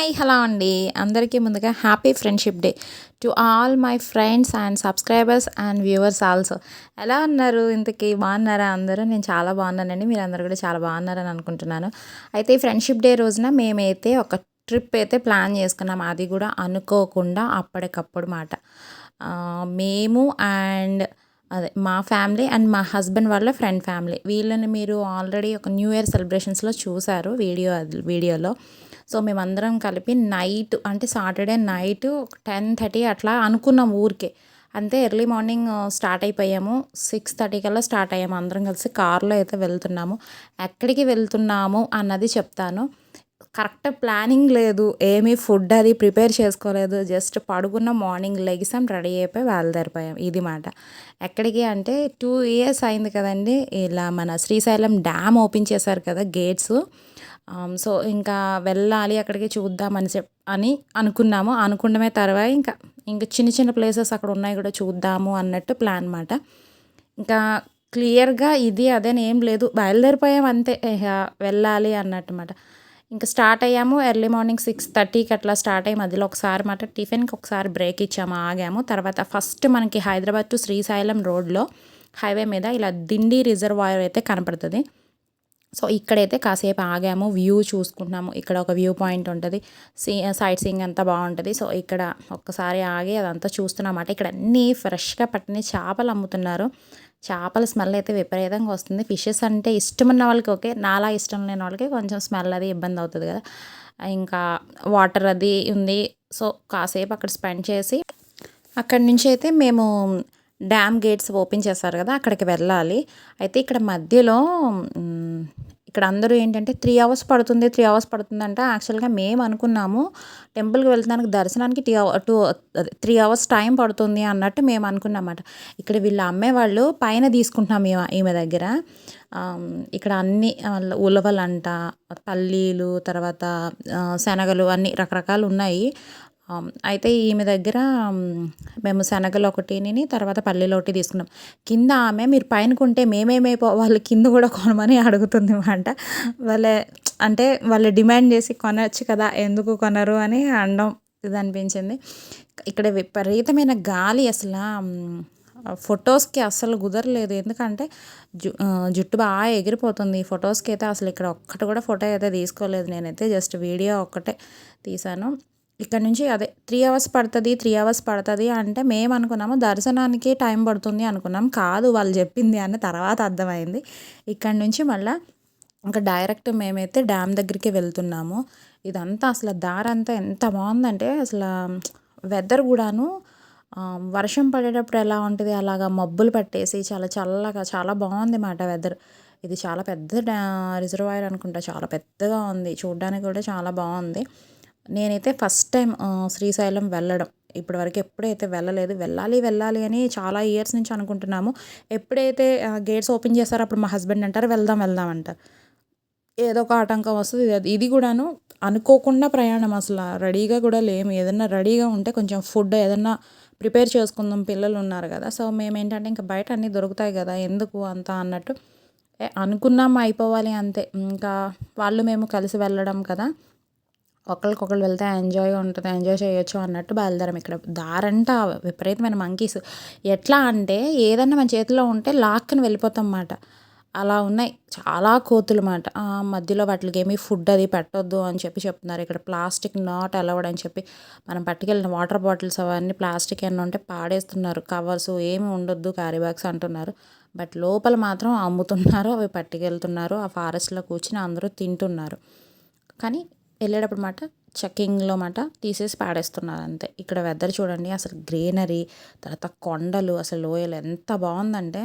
Hi hello అండి. అందరికీ ముందుగా happy friendship day to all my friends and subscribers and viewers also. ఎలా ఉన్నారు? ఇంతకీ బాగున్నారా అందరూ? నేను చాలా బాగున్నానండి. మీరందరూ కూడా చాలా బాగున్నారని అనుకుంటున్నాను. అయితే ఈ ఫ్రెండ్షిప్ డే రోజున మేమైతే ఒక ట్రిప్ అయితే ప్లాన్ చేసుకున్నాం. అది కూడా అనుకోకుండా అప్పటికప్పుడు మాట. మేము అండ్ మా ఫ్యామిలీ అండ్ మా హస్బెండ్ వాళ్ళ ఫ్రెండ్ ఫ్యామిలీ వీళ్ళని మీరు ఆల్రెడీ ఒక న్యూ ఇయర్ సెలబ్రేషన్స్లో చూసారు వీడియోలో. సో మేమందరం కలిపి నైట్ అంటే సాటర్డే నైట్ 10:30 అట్లా అనుకున్నాం ఊరికే. అంతే ఎర్లీ మార్నింగ్ స్టార్ట్ అయిపోయాము. 6:30 కల్లా స్టార్ట్ అయ్యాము. అందరం కలిసి కార్లో అయితే వెళ్తున్నాము. ఎక్కడికి వెళ్తున్నాము అన్నది చెప్తాను. కరెక్ట్ ప్లానింగ్ లేదు, ఏమీ ఫుడ్ అది ప్రిపేర్ చేసుకోలేదు. జస్ట్ పడుకున్న మార్నింగ్ లెగిసాం, రెడీ అయిపోయి బయలుదేరిపోయాం. ఇది మాట. ఎక్కడికి అంటే 2 ఇయర్స్ అయింది కదండి ఇలా మన శ్రీశైలం డ్యామ్ ఓపెన్ చేశారు కదా గేట్స్. సో ఇంకా వెళ్ళాలి అక్కడికి చూద్దామని అని అనుకున్నాము. అనుకున్నమే తర్వాత ఇంకా చిన్న చిన్న ప్లేసెస్ అక్కడ ఉన్నాయి కూడా చూద్దాము అన్నట్టు ప్లాన్ మాట. ఇంకా క్లియర్గా ఇది అదేని ఏం లేదు, బయలుదేరిపోయాం అంతే, వెళ్ళాలి అన్నట్టు మాట. ఇంకా స్టార్ట్ అయ్యాము ఎర్లీ మార్నింగ్ 6:30కి అట్లా స్టార్ట్ అయ్యి మధ్యలో ఒకసారి మాట టిఫిన్కి ఒకసారి బ్రేక్ ఇచ్చాము, ఆగాము. తర్వాత ఫస్ట్ మనకి హైదరాబాద్ టు శ్రీశైలం రోడ్లో హైవే మీద ఇలా దిండి రిజర్వాయర్ అయితే కనపడుతుంది. సో ఇక్కడైతే కాసేపు ఆగాము, వ్యూ చూసుకుంటున్నాము. ఇక్కడ ఒక వ్యూ పాయింట్ ఉంటుంది, సైట్ సీయింగ్ అంతా బాగుంటుంది. సో ఇక్కడ ఒక్కసారి ఆగి అదంతా చూస్తున్నామాట. ఇక్కడ అన్నీ ఫ్రెష్గా పట్టిన చేపలు అమ్ముతున్నారు. చేపల స్మెల్ అయితే విపరీతంగా వస్తుంది. ఫిషెస్ అంటే ఇష్టం ఉన్న వాళ్ళకి ఓకే, నాలా ఇష్టం లేని వాళ్ళకి కొంచెం స్మెల్ అది ఇబ్బంది అవుతుంది కదా. ఇంకా వాటర్ అది ఉంది. సో కాసేపు అక్కడ స్పెండ్ చేసి అక్కడి నుంచి అయితే మేము డ్యామ్ గేట్స్ ఓపెన్ చేస్తారు కదా అక్కడికి వెళ్ళాలి. అయితే ఇక్కడ మధ్యలో ఇక్కడ అందరూ ఏంటంటే 3 అవర్స్ పడుతుంది 3 అవర్స్ పడుతుందంట. యాక్చువల్గా మేము అనుకున్నాము టెంపుల్కి వెళ్తానికి దర్శనానికి 3 అవర్స్ టైం పడుతుంది అన్నట్టు మేము అనుకున్నామన్నమాట. ఇక్కడ వీళ్ళు అమ్మేవాళ్ళు పైన తీసుకుంటున్నాం ఈమె దగ్గర. ఇక్కడ అన్ని ఉలవలంట, పల్లీలు, తర్వాత శనగలు అన్నీ రకరకాలు ఉన్నాయి. అయితే ఈమె దగ్గర మేము శనగలు ఒకటిని తర్వాత పల్లీలు ఒకటి తీసుకున్నాం. కింద ఆమె మీరు పైన కొంటే మేమేమైపోవాలి కింద కూడా కొనమని అడుగుతుంది అన్నమాట. వాళ్ళు డిమాండ్ చేసి కొనవచ్చు కదా, ఎందుకు కొనరు అని అనడం ఇది అనిపించింది. ఇక్కడ విపరీతమైన గాలి, అసలు ఫొటోస్కి అస్సలు కుదరలేదు. ఎందుకంటే జుట్టు బాగా ఎగిరిపోతుంది. ఫొటోస్కి అయితే అసలు ఇక్కడ ఒక్కటి కూడా ఫోటో అయితే తీసుకోలేదు నేనైతే, జస్ట్ వీడియో ఒక్కటే తీశాను. ఇక్కడ నుంచి అదే 3 అవర్స్ పడుతుంది అంటే మేము అనుకున్నాము దర్శనానికి టైం పడుతుంది అనుకున్నాం. కాదు వాళ్ళు చెప్పింది అని తర్వాత అర్థమైంది. ఇక్కడ నుంచి మళ్ళీ ఇంకా డైరెక్ట్ మేమైతే డ్యామ్ దగ్గరికి వెళ్తున్నాము. ఇదంతా అసలు దారంతా ఎంత బాగుందంటే అసలు వెదర్ కూడాను వర్షం పడేటప్పుడు ఎలా ఉంటుంది అలాగా మబ్బులు పట్టేసి చాలా చల్లగా చాలా బాగుంది మాట వెదర్. ఇది చాలా పెద్ద రిజర్వాయర్ అనుకుంటా, చాలా పెద్దగా ఉంది, చూడడానికి కూడా చాలా బాగుంది. నేనైతే ఫస్ట్ టైం శ్రీశైలం వెళ్ళడం, ఇప్పటివరకు ఎప్పుడైతే వెళ్ళలేదు. వెళ్ళాలి అని చాలా ఇయర్స్ నుంచి అనుకుంటున్నాము. ఎప్పుడైతే గేట్స్ ఓపెన్ చేస్తారో అప్పుడు మా హస్బెండ్ అంటారు వెళ్దాం అంటారు. ఏదో ఒక ఆటంకం వస్తుంది. ఇది కూడాను అనుకోకుండా ప్రయాణం, అసలు రెడీగా కూడా లేము. ఏదన్నా రెడీగా ఉంటే కొంచెం ఫుడ్ ఏదన్నా ప్రిపేర్ చేసుకుందాం, పిల్లలు ఉన్నారు కదా. సో మేమేంటంటే ఇంకా బయట అన్నీ దొరుకుతాయి కదా ఎందుకు అంతా అన్నట్టు అనుకున్నాం, అయిపోవాలి అంతే. ఇంకా వాళ్ళు మేము కలిసి వెళ్ళడం కదా, ఒకరికొకరు వెళ్తే ఎంజాయ్గా ఉంటుంది, ఎంజాయ్ చేయొచ్చు అన్నట్టు బయలుదేరాం. ఇక్కడ దారంతా విపరీతమైన మంకీస్. ఎట్లా అంటే ఏదన్నా మన చేతిలో ఉంటే లాక్కుని వెళ్ళిపోతాం అన్నమాట. అలా ఉన్నాయి చాలా కోతులు మాట. మధ్యలో వాటికి ఏమీ ఫుడ్ అది పెట్టొద్దు అని చెప్తున్నారు. ఇక్కడ ప్లాస్టిక్ నాట్ అలౌడ్ అని చెప్పి మనం పట్టుకెళ్ళిన వాటర్ బాటిల్స్ అవన్నీ ప్లాస్టిక్ ఏమన్నా ఉంటే పాడేస్తున్నారు. కవర్స్ ఏమి ఉండొద్దు, క్యారీ బ్యాగ్స్ అంటున్నారు. బట్ లోపల మాత్రం అమ్ముతున్నారు, అవి పట్టుకెళ్తున్నారు. ఆ ఫారెస్ట్లో కూర్చుని అందరూ తింటున్నారు. కానీ వెళ్ళేటప్పుడు మాట చెక్కింగ్లో మాట తీసేసి పాడేస్తున్నారు అంతే. ఇక్కడ వెదర్ చూడండి, అసలు గ్రీనరీ, తర్వాత కొండలు, అసలు లోయలు ఎంత బాగుందంటే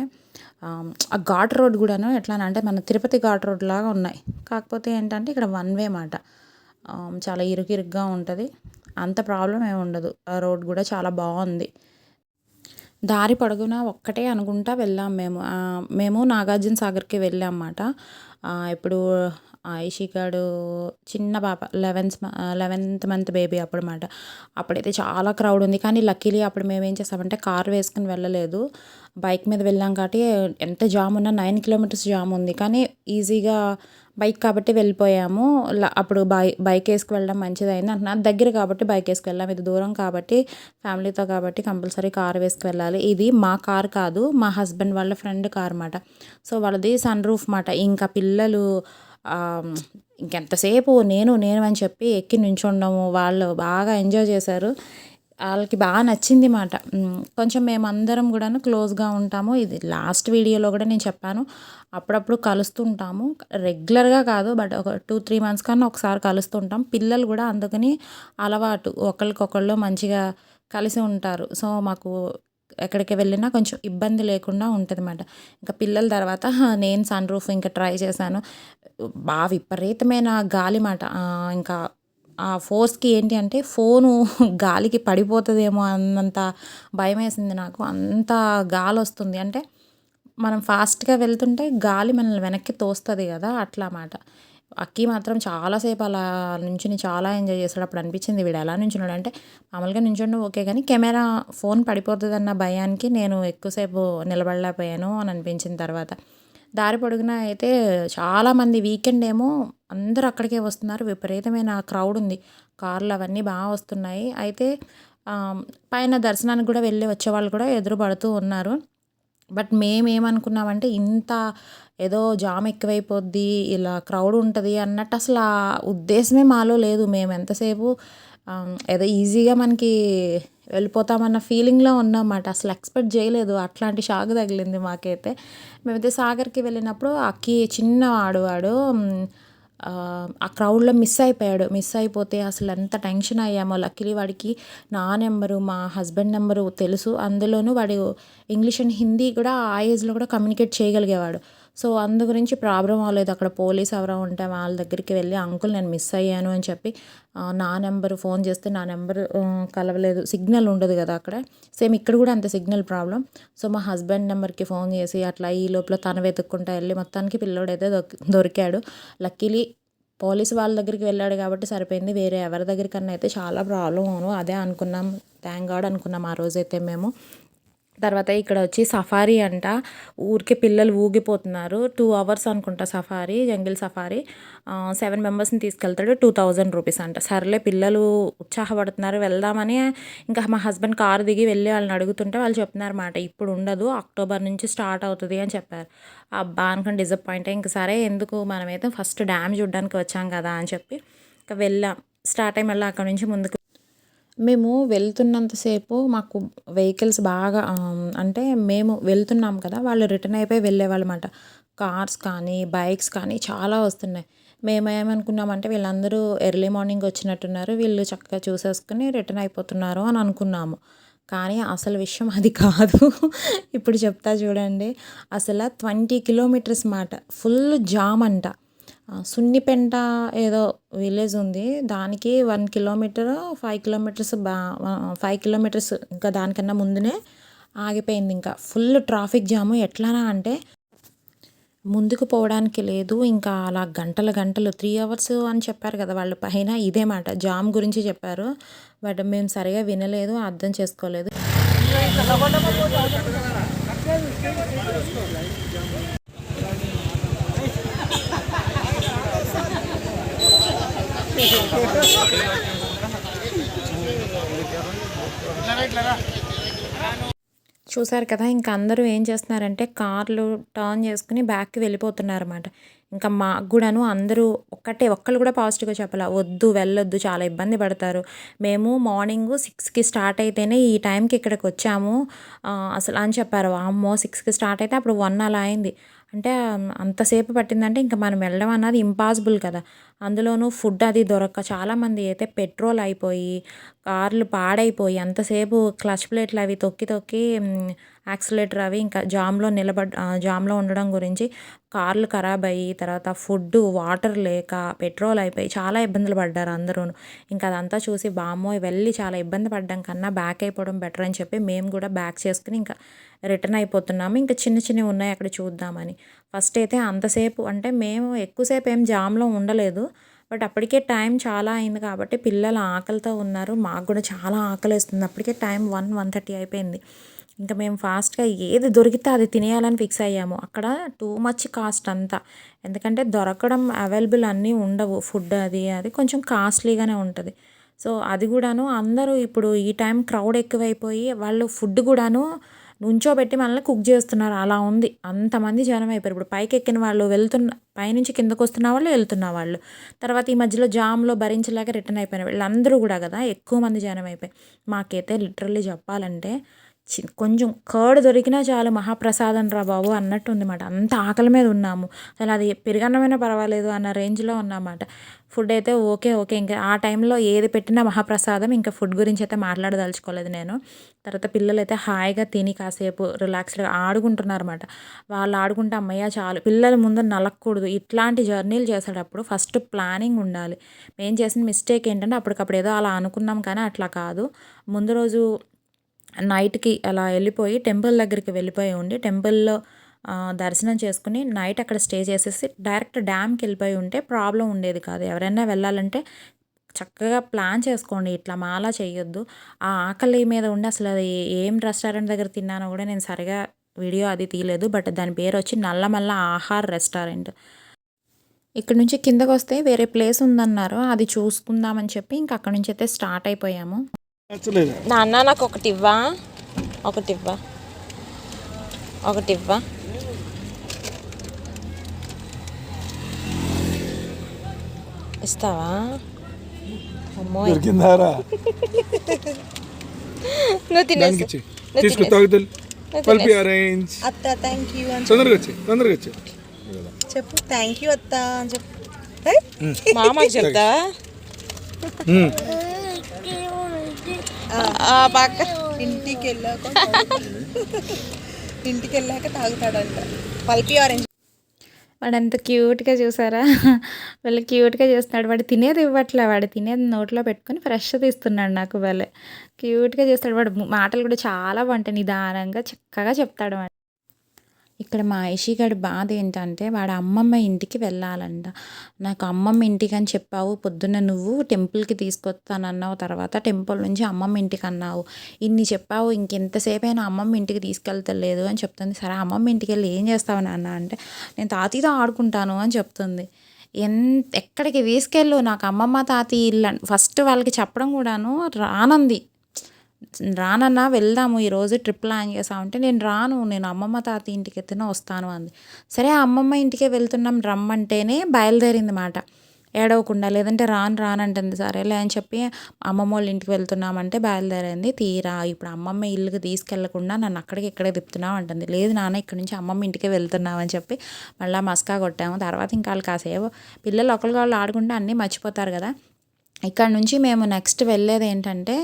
ఆ ఘాట్ రోడ్ కూడాను ఎట్లా అంటే మన తిరుపతి ఘాట్ రోడ్ లాగా ఉన్నాయి. కాకపోతే ఏంటంటే ఇక్కడ 1 వే మాట. చాలా ఇరుగ్గా ఉంటుంది, అంత ప్రాబ్లం ఏమి ఉండదు. ఆ రోడ్ కూడా చాలా బాగుంది. దారి పొడుగునా ఒక్కటే అనుకుంటా వెళ్ళాం మేము. మేము నాగార్జున సాగర్కి వెళ్ళాం అన్నమాట. ఇప్పుడు ఐషికాడు చిన్న పాప 11th మంత్ బేబీ అప్పుడన్నమాట. అప్పుడైతే చాలా క్రౌడ్ ఉంది. కానీ లక్కీలీ అప్పుడు మేమేం చేసామంటే కార్ వేసుకొని వెళ్ళలేదు. బైక్ మీద వెళ్ళాం కాబట్టి ఎంత జామ్ ఉన్నా 9 కిలోమీటర్స్ జామ్ ఉంది. కానీ ఈజీగా బైక్ కాబట్టి వెళ్ళిపోయాము. అప్పుడు బైక్ వేసుకు వెళ్ళడం మంచిదయింది అంటున్నారు. దగ్గర కాబట్టి బైక్ వేసుకు వెళ్ళాం. ఇది దూరం కాబట్టి ఫ్యామిలీతో కాబట్టి కంపల్సరీ కార్ వేసుకు వెళ్ళాలి. ఇది మా కార్ కాదు, మా హస్బెండ్ వాళ్ళ ఫ్రెండ్ కార్ అనమాట. సో వాళ్ళది సన్ రూఫ్ మాట. ఇంకా పిల్లలు ఇంకెంతసేపు నేను అని చెప్పి ఎక్కి నుంచుండము. వాళ్ళు బాగా ఎంజాయ్ చేశారు. వాళ్ళకి బాగా నచ్చింది మాట. కొంచెం మేమందరం కూడాను క్లోజ్గా ఉంటాము. ఇది లాస్ట్ వీడియోలో కూడా నేను చెప్పాను. అప్పుడప్పుడు కలుస్తుంటాము, రెగ్యులర్గా కాదు, బట్ ఒక 2-3 మంత్స్ కన్నా ఒకసారి కలుస్తుంటాం. పిల్లలు కూడా అందుకని అలవాటు, ఒకళ్ళకొకళ్ళు మంచిగా కలిసి ఉంటారు. సో మాకు ఎక్కడికి వెళ్ళినా కొంచెం ఇబ్బంది లేకుండా ఉంటుందన్నమాట. ఇంకా పిల్లల తర్వాత నేను సన్ రూఫ్ ఇంకా ట్రై చేశాను. బాగా విపరీతమైన గాలి మాట. ఇంకా ఆ ఫోర్స్‌కి ఏంటి అంటే ఫోను గాలికి పడిపోతదేమో అన్నంత భయమేసింది నాకు. అంత గాలొస్తుంది. అంటే మనం ఫాస్ట్‌గా వెళ్తుంటే గాలి మనల్ని వెనక్కి తోస్తది గదా! అట్లా మాట. అక్కీ మాత్రం చాలా సేపు అలా నుంచొని చాలా ఎంజాయ్ చేసాడు. అప్పుడు అనిపించింది వీడు ఎలా నుంచున్నాడంటే మామూలుగా నుంచోడం ఓకే గానీ ఫోన్ పడిపోతదన్న భయానికి నేను ఎక్కువసేపు నిలబడలేకపోయాను అని అనిపించిన తర్వాత. దారి పొడుగునా అయితే చాలామంది వీకెండ్ ఏమో అందరూ అక్కడికే వస్తున్నారు. విపరీతమైన క్రౌడ్ ఉంది. కార్లు అవన్నీ బాగా వస్తున్నాయి. అయితే పైన దర్శనానికి కూడా వెళ్ళి వచ్చేవాళ్ళు కూడా ఎదురు పడుతూ ఉన్నారు. బట్ మేమేమనుకున్నామంటే ఇంత ఏదో జామ్ ఎక్కువైపోద్ది, ఇలా క్రౌడ్ ఉంటది అన్నట్టు అసలు ఆ ఉద్దేశమే మాలో లేదు. మేము ఎంతసేపు ఏదో ఈజీగా మనకి వెళ్ళిపోతామన్న ఫీలింగ్‌లో ఉన్నామాట. అసలు ఎక్స్‌పెక్ట్ చేయలేదు. అట్లాంటి షాక్ తగిలింది మాకైతే. మేమైతే సాగర్‌కి వెళ్ళినప్పుడు అక్కి చిన్నవాడు వాడు ఆ క్రౌడ్‌లో మిస్ అయిపోయాడు. మిస్ అయిపోతే అసలు ఎంత టెన్షన్ అయ్యామో. లక్కీలీ వాడికి నా నెంబరు, మా హస్బెండ్ నెంబరు తెలుసు. అందులోనూ వాడు ఇంగ్లీష్ అండ్ హిందీ కూడా ఆ ఏజ్‌లో కూడా కమ్యూనికేట్ చేయగలిగేవాడు. సో అందు గురించి ప్రాబ్లమ్ అవ్వలేదు. అక్కడ పోలీస్ ఎవరో ఉంటే వాళ్ళ దగ్గరికి వెళ్ళి అంకుల్ నేను మిస్ అయ్యాను అని చెప్పి నా నెంబరు ఫోన్ చేస్తే నా నెంబరు కలవలేదు. సిగ్నల్ ఉండదు కదా అక్కడ. సేమ్ ఇక్కడ కూడా అంతే సిగ్నల్ ప్రాబ్లమ్. సో మా హస్బెండ్ నెంబర్కి ఫోన్ చేసి అట్లా ఈ లోపల తను వెతుక్కుంటా వెళ్ళి మొత్తానికి పిల్లోడైతే దొరికాడు. లక్కీలీ పోలీసు వాళ్ళ దగ్గరికి వెళ్ళాడు కాబట్టి సరిపోయింది. వేరే ఎవరి దగ్గరికన్నా అయితే చాలా ప్రాబ్లమ్ అవును. అదే అనుకున్నాం. థ్యాంక్ గాడ్ అనుకున్నాం ఆ రోజైతే మేము. తర్వాత ఇక్కడ వచ్చి సఫారీ అంట. ఊరికే పిల్లలు ఊగిపోతున్నారు. 2 అవర్స్ అనుకుంటా సఫారీ, జంగిల్ సఫారీ. 7 మెంబర్స్‌ని తీసుకెళ్తాడు. 2000 రూపీస్ అంట. సర్లే పిల్లలు ఉత్సాహపడుతున్నారు వెళ్దామని ఇంకా మా హస్బెండ్ కారు దిగి వెళ్ళి వాళ్ళని అడుగుతుంటే వాళ్ళు చెప్తున్నారన్నమాట. ఇప్పుడు ఉండదు, అక్టోబర్ నుంచి స్టార్ట్ అవుతది అని చెప్పారు. అబ్బా! అనుకోని డిసప్పాయింట్ అయ్యి ఇంక సరే ఎందుకు మనమైతే ఫస్ట్ డ్యామ్ చూడ్డానికి వచ్చాం కదా అని చెప్పి ఇంక వెళ్ళాం. స్టార్ట్ అయ్యి మళ్ళీ అక్కడి నుంచి ముందుకు మేము వెళ్తున్నంత సేపు మాకు వెహికల్స్ బాగా అంటే మేము వెళ్తున్నాం కదా! వాళ్ళు రిటర్న్ అయిపోయి వెళ్ళేవాళ్ళమాట. కార్స్ కానీ, బైక్స్ కానీ చాలా వస్తున్నాయి. మేమేమనుకున్నామంటే వీళ్ళందరూ ఎర్లీ మార్నింగ్ వచ్చినట్టున్నారు. వీళ్ళు చక్కగా చూసేసుకొని రిటర్న్ అయిపోతున్నారు అని అనుకున్నాము. కానీ అసలు విషయం అది కాదు. ఇప్పుడు చెప్తా చూడండి. అసల 20 కిలోమీటర్స్ మాట. ఫుల్ జామ్ అంట. సున్నిపెంట ఏదో విలేజ్ ఉంది. దానికి 1 కిలోమీటర్, 5 కిలోమీటర్స్ 5 కిలోమీటర్స్ ఇంకా దానికన్నా ముందునే ఆగిపోయింది ఇంకా. ఫుల్ ట్రాఫిక్ జాము. ఎట్లానా అంటే ముందుకు పోవడానికి లేదు. ఇంకా అలా గంటలు 3 అవర్స్ అని చెప్పారు కదా వాళ్ళు పైన. ఇదే మాట జామ్ గురించి చెప్పారు. బట్ మేము సరిగా వినలేదు, అర్థం చేసుకోలేదు. చూసారు కదా! ఇంక అందరూ ఏం చేస్తున్నారంటే కార్లు టర్న్ చేసుకొని బ్యాక్‌కి వెళ్ళిపోతున్నారన్నమాట. ఇంకా మాకు గూడాను అందరూ ఒక్కళ్ళు కూడా పాజిటివ్‌గా చెప్పలా. వద్దు వెళ్ళొద్దు చాలా ఇబ్బంది పడతారు. మేము మార్నింగు 6కి స్టార్ట్ అయితేనే ఈ టైంకి ఇక్కడికొచ్చాము అసలు అని చెప్పారు. వామ్మో! 6కి స్టార్ట్ అయితే అప్పుడు 1 అలా అయింది. అంటే అంతసేపు పట్టిందంటే ఇంక మనం వెళ్ళడం అన్నది ఇంపాసిబుల్ కదా! అందులోనూ ఫుడ్ అది దొరక్క చాలామంది అయితే పెట్రోల్ అయిపోయి, కార్లు పాడైపోయి అంతసేపు క్లచ్ ప్లేట్లు అవి తొక్కి యాక్సిలేటర్ అవి ఇంకా జామ్లో ఉండడం గురించి కార్లు ఖరాబ్ అయ్యి, తర్వాత ఫుడ్డు, వాటర్ లేక, పెట్రోల్ అయిపోయి చాలా ఇబ్బందులు పడ్డారు అందరూను. ఇంకా అదంతా చూసి బామ్మోయ్! వెళ్ళి చాలా ఇబ్బంది పడ్డం కన్నా బ్యాక్ అయిపోవడం బెటర్ అని చెప్పి మేము కూడా బ్యాక్ చేసుకుని ఇంకా రిటర్న్ అయిపోతున్నాము. ఇంకా చిన్న చిన్నవి ఉన్నాయి అక్కడ చూద్దామని. ఫస్ట్ అయితే అంతసేపు అంటే మేము ఎక్కువసేపు ఏం జామ్లో ఉండలేదు. బట్ అప్పటికే టైం చాలా అయింది కాబట్టి పిల్లలు ఆకలితో ఉన్నారు. మాకు కూడా చాలా ఆకలేస్తుంది. అప్పటికే టైం 1:30 అయిపోయింది. ఇంకా మేము ఫాస్ట్గా ఏది దొరికితే అది తినేయాలని ఫిక్స్ అయ్యాము. అక్కడ టూ మచ్ కాస్ట్ అంతా. ఎందుకంటే దొరకడం అవైలబుల్ అన్నీ ఉండవు. ఫుడ్ అది కొంచెం కాస్ట్లీగానే ఉంటుంది. సో అది కూడాను అందరూ ఇప్పుడు ఈ టైం క్రౌడ్ ఎక్కువైపోయి వాళ్ళు ఫుడ్ కూడాను నుంచోబెట్టి మనల్ని కుక్ చేస్తున్నారు. అలా ఉంది. అంతమంది జనం అయిపోయారు. ఇప్పుడు పైకి ఎక్కిన వాళ్ళు పైనుంచి కిందకు వస్తున్న వాళ్ళు, వెళ్తున్న వాళ్ళు, తర్వాత ఈ మధ్యలో జామ్లో భరించలేక రిటర్న్ అయిపోయిన వీళ్ళందరూ కూడా కదా ఎక్కువ మంది జనం అయిపోయి. మాకైతే లిటరల్లీ చెప్పాలంటే కొంచెం కర్డ్ దొరికినా చాలు మహాప్రసాదం రా బాబు అన్నట్టు ఉందన్నమాట. అంత ఆకలి మీద ఉన్నాము. అసలు అది పెరుగన్నమైనా పర్వాలేదు అన్న రేంజ్లో ఉన్నమాట. ఫుడ్ అయితే ఓకే ఇంకా ఆ టైంలో ఏది పెట్టినా మహాప్రసాదం. ఇంకా ఫుడ్ గురించి అయితే మాట్లాడదలుచుకోలేదు నేను. తర్వాత పిల్లలైతే హాయిగా తిని కాసేపు రిలాక్స్డ్గా ఆడుకుంటున్నారన్నమాట. వాళ్ళు ఆడుకుంటే అమ్మయ్య చాలు. పిల్లల ముందు నలగకూడదు. ఇట్లాంటి జర్నీలు చేసేటప్పుడు ఫస్ట్ ప్లానింగ్ ఉండాలి. మేము చేసిన మిస్టేక్ ఏంటంటే అప్పటికప్పుడు ఏదో అలా అనుకున్నాం కానీ అట్లా కాదు. ముందు రోజు నైట్కి అలా వెళ్ళిపోయి టెంపుల్ దగ్గరికి వెళ్ళిపోయి ఉండి టెంపుల్లో దర్శనం చేసుకుని నైట్ అక్కడ స్టే చేసేసి డైరెక్ట్ డ్యామ్కి వెళ్ళిపోయి ఉంటే ప్రాబ్లం ఉండేది కాదు. ఎవరైనా వెళ్ళాలంటే చక్కగా ప్లాన్ చేసుకోండి. ఇట్లా మాలా చేయొద్దు. ఆ ఆకలి మీద ఉండి అసలు అది ఏం రెస్టారెంట్ దగ్గర తిన్నానో కూడా నేను సరిగా వీడియో అది తీయలేదు. బట్ దాని పేరు వచ్చి నల్లమల్ల ఆహార్ రెస్టారెంట్. ఇక్కడ నుంచి కిందకు వస్తే వేరే ప్లేస్ ఉందన్నారు. అది చూసుకుందామని చెప్పి ఇంకా అక్కడ నుంచి అయితే స్టార్ట్ అయిపోయాము. నాన్న నాకు ఒకటివ్వా ఇస్తావా? అమ్మో నువ్వు తినేసి చెప్పు థ్యాంక్ యూ అత్త అని చెప్పు. మామకి చెప్తా పక్క ఇంటికి వెళ్ళాక తాగుతాడంట పల్పి ఆరెంజ్. వాడు అంత క్యూట్గా చూసారా? వాళ్ళు క్యూట్గా చేస్తున్నాడు. వాడు తినేది ఇవ్వట్లే. వాడు తినేది నోట్లో పెట్టుకొని ఫ్రెష్ తీస్తున్నాడు. నాకు భలే క్యూట్గా చేస్తాడు. వాడు మాటలు కూడా చాలా బాగుంటాయి. నిదానంగా చక్కగా చెప్తాడు. వాడు ఇక్కడ మా ఐషిగాడి బాధ ఏంటంటే వాడు అమ్మమ్మ ఇంటికి వెళ్ళాలంట. నాకు అమ్మమ్మ ఇంటికి అని చెప్పావు, పొద్దున్న నువ్వు టెంపుల్కి తీసుకొస్తానన్నావు, తర్వాత టెంపుల్ నుంచి అమ్మమ్మ ఇంటికి అన్నావు, ఇన్ని చెప్పావు, ఇంకెంతసేపైనా అమ్మమ్మ ఇంటికి తీసుకెళ్తలేదు అని చెప్తుంది. సరే అమ్మమ్మ ఇంటికి వెళ్ళి ఏం చేస్తావు నాన్న అంటే నేను తాతయ్యతో ఆడుకుంటాను అని చెప్తుంది. ఎక్కడికి తీసుకెళ్ళు, నాకు అమ్మమ్మ తాతయ్య ఇల్లు ఫస్ట్ వాళ్ళకి చెప్పడం కూడాను రానంది. రానన్నా వెళ్దాము ఈరోజు ట్రిప్ ప్లాన్ చేసామంటే నేను రాను, నేను అమ్మమ్మ తాతయ్య ఇంటికి ఎత్తున వస్తాను అంది. సరే అమ్మమ్మ ఇంటికే వెళ్తున్నాం రమ్మంటేనే బయలుదేరింది మాట ఏడవకుండా. లేదంటే రానంటుంది. సరేలే అని చెప్పి అమ్మమ్మ వాళ్ళ ఇంటికి వెళ్తున్నామంటే బయలుదేరింది. తీరా ఇప్పుడు అమ్మమ్మ ఇల్లుకి తీసుకెళ్లకుండా నన్ను అక్కడికి ఇక్కడే తిప్పుతున్నావు అంటుంది. లేదు నాన్న ఇక్కడ నుంచి అమ్మమ్మ ఇంటికే వెళ్తున్నామని చెప్పి మళ్ళీ మస్కా కొట్టాము. తర్వాత ఇంకా వాళ్ళు కాసేపు పిల్లలు ఒకరికి వాళ్ళు ఆడుకుంటే అన్నీ మర్చిపోతారు కదా. ఇక్కడ నుంచి మేము నెక్స్ట్ వెళ్ళేది ఏంటంటే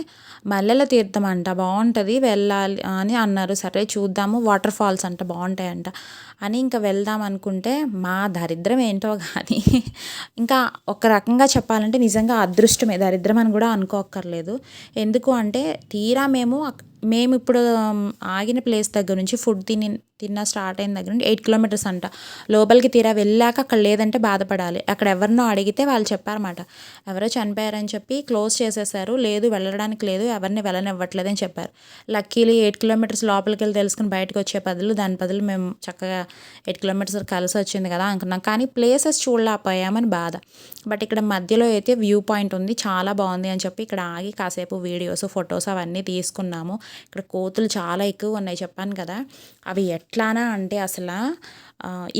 మల్లెల తీర్థం అంట, బాగుంటుంది వెళ్ళాలి అని అన్నారు. సరే చూద్దాము, వాటర్ ఫాల్స్ అంట బాగుంటాయంట అని ఇంకా వెళ్దాం అనుకుంటే మా దరిద్రం ఏంటో కానీ ఇంకా ఒక రకంగా చెప్పాలంటే నిజంగా అదృష్టమే, దరిద్రం అని కూడా అనుకోక్కర్లేదు. ఎందుకు అంటే తీరా మేము ఇప్పుడు ఆగిన ప్లేస్ దగ్గర నుంచి ఫుడ్ తిన్న స్టార్ట్ అయిన దగ్గర నుంచి 8 కిలోమీటర్స్ అంట. లోపలికి తీరా వెళ్ళాక అక్కడ లేదంటే బాధపడాలి. అక్కడ ఎవరినో అడిగితే వాళ్ళు చెప్పారన్నమాట, ఎవరో చనిపోయారని చెప్పి క్లోజ్ చేసేసారు, లేదు వెళ్ళడానికి లేదు, ఎవరిని వెళ్ళనివ్వట్లేదని చెప్పారు. లక్కీలీ 8 కిలోమీటర్స్ లోపలికి వెళ్ళి తెలుసుకుని బయటకు వచ్చే దాని బదులు మేము చక్కగా 8 కిలోమీటర్స్ కలిసి వచ్చింది కదా అనుకున్నాం. కానీ ప్లేసెస్ చూడలేకపోయామని బాధ. బట్ ఇక్కడ మధ్యలో అయితే వ్యూ పాయింట్ ఉంది, చాలా బాగుంది అని చెప్పి ఇక్కడ ఆగి కాసేపు వీడియోస్ ఫొటోస్ అవన్నీ తీసుకున్నాము. ఇక్కడ కోతులు చాలా ఎక్కువ ఉన్నాయి చెప్పాను కదా. అవి ఎట్లానా అంటే అసలు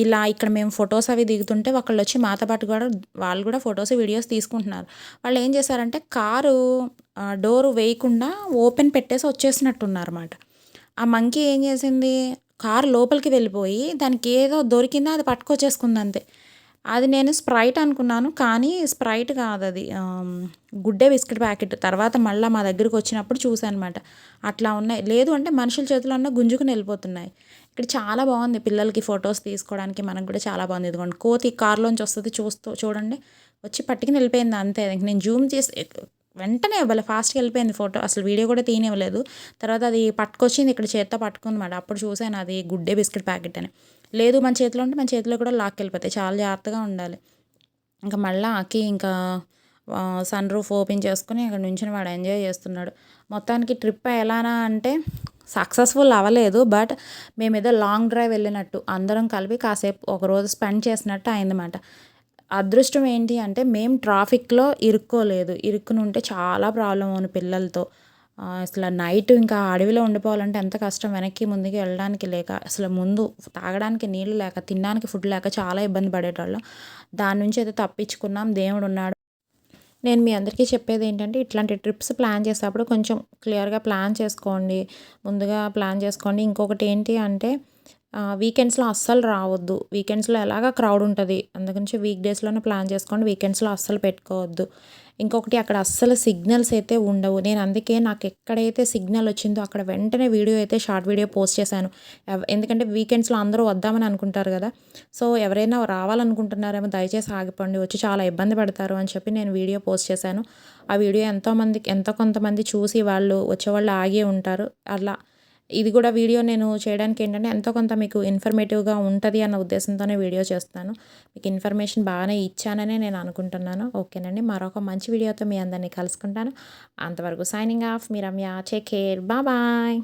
ఇలా ఇక్కడ మేము ఫొటోస్ అవి దిగుతుంటే ఒకళ్ళు వచ్చి మాతో పాటు కూడా వాళ్ళు కూడా ఫొటోస్ వీడియోస్ తీసుకుంటున్నారు. వాళ్ళు ఏం చేశారంటే కారు డోరు వేయకుండా ఓపెన్ పెట్టేసి వచ్చేసినట్టున్నారన్నమాట. ఆ మంకీ ఏం చేసింది, కారు లోపలికి వెళ్ళిపోయి దానికి ఏదో దొరికిందో అది పట్టుకొచ్చేసుకుంది అంతే. అది నేను స్ప్రైట్ అనుకున్నాను. కానీ స్ప్రైట్ కాదది. గుడ్డే బిస్కెట్ ప్యాకెట్. తర్వాత మళ్ళా మా దగ్గరకొచ్చినప్పుడు చూసానమాట. అట్లా ఉన్నాయి. లేదు అంటే మనుషుల చేతిలో ఉన్న గుంజుకొని వెళ్ళిపోతున్నాయి. ఇక్కడ చాలా బాగుంది పిల్లలకి ఫోటోస్ తీసుకోవడానికి. మనకు కూడా చాలా బాగుంది. ఇదిగోండి కోతి కారులోంచి వస్తది చూడండి. వచ్చి పట్టుకుని వెళ్ళిపోయింది అంతే. ఇంక నేను జూమ్ చేసి వెంటనే భలే ఫాస్ట్‌గా వెళ్ళిపోయింది ఫోటో. అసలు వీడియో కూడా తీయనివ్వలేదు. తర్వాత అది పట్టుకొచ్చింది ఇక్కడ చేత్తో పట్టుకుందన్నమాట. అప్పుడు చూసాను అది గుడ్డే బిస్కెట్ ప్యాకెట్ అని. లేదు మన చేతిలో ఉంటే మన చేతిలో కూడా లాక్కెళ్ళిపోతాయి. చాలా జాగ్రత్తగా ఉండాలి. ఇంకా మళ్ళా ఆకి ఇంకా సన్ రూఫ్ ఓపెన్ చేసుకొని అక్కడ నుంచొని వాడు ఎంజాయ్ చేస్తున్నాడు. మొత్తానికి ట్రిప్ ఎలానా అంటే సక్సెస్ఫుల్ అవ్వలేదు. బట్ మేమేదో లాంగ్ డ్రైవ్ వెళ్ళినట్టు అందరం కలిపి కాసేపు ఒకరోజు స్పెండ్ చేసినట్టు అయిందన్నమాట. అదృష్టం ఏంటి అంటే మేము ట్రాఫిక్‌లో ఇరుక్కోలేదు. ఇరుక్కుని ఉంటే చాలా ప్రాబ్లమ్ అవును పిల్లలతో. అసలు నైట్ ఇంకా అడవిలో ఉండిపోవాలంటే ఎంత కష్టం. వెనక్కి ముందుకి వెళ్ళడానికి లేక, అసలు ముందు తాగడానికి నీళ్ళు లేక, తినడానికి ఫుడ్ లేక చాలా ఇబ్బంది పడేటోళ్ళం. దాని నుంచి అయితే తప్పించుకున్నాం. దేవుడున్నాడు. నేను మీ అందరికీ చెప్పేదేంటంటే ఇట్లాంటి ట్రిప్స్ ప్లాన్ చేసేటప్పుడు కొంచెం క్లియర్‌గా ప్లాన్ చేసుకోండి. ముందుగా ప్లాన్ చేసుకోండి. ఇంకొకటి ఏంటి అంటే వీకెండ్స్‌లో అస్సలు రావద్దు. వీకెండ్స్‌లో ఎలాగా క్రౌడ్ ఉంటది. అందుగురించి వీక్ డేస్‌లోనే ప్లాన్ చేసుకోండి. వీకెండ్స్‌లో అస్సలు పెట్టుకోవద్దు. ఇంకొకటి అక్కడ అస్సలు సిగ్నల్స్ అయితే ఉండవు. నేను అందుకే నాకు ఎక్కడైతే సిగ్నల్ వచ్చిందో అక్కడ వెంటనే వీడియో అయితే షార్ట్ వీడియో పోస్ట్ చేశాను. ఎందుకంటే వీకెండ్స్‌లో అందరూ వద్దామని అనుకుంటారు కదా! సో, ఎవరైనా రావాలనుకుంటున్నారేమో దయచేసి ఆగిపోండి. వచ్చి చాలా ఇబ్బంది పడతారు అని చెప్పి నేను వీడియో పోస్ట్ చేశాను. ఆ వీడియో ఎంతో కొంతమంది చూసి వాళ్ళు వచ్చేవాళ్ళు ఆగే ఉంటారు. అలా ఇది కూడా వీడియో నేను చేయడానికి ఏంటంటే ఎంతో కొంత మీకు ఇన్ఫర్మేటివ్‌గా ఉంటది అన్న ఉద్దేశంతోనే వీడియో చేస్తున్నాను. మీకు ఇన్ఫర్మేషన్ బాగానే ఇచ్చాననే నేను అనుకుంటున్నాను. ఓకేనండి. మరొక మంచి వీడియోతో మీ అందరిని కలుసుకుంటాను. అంతవరకు సైనింగ్ ఆఫ్. మీ రమ్య. Take care. బాయ్.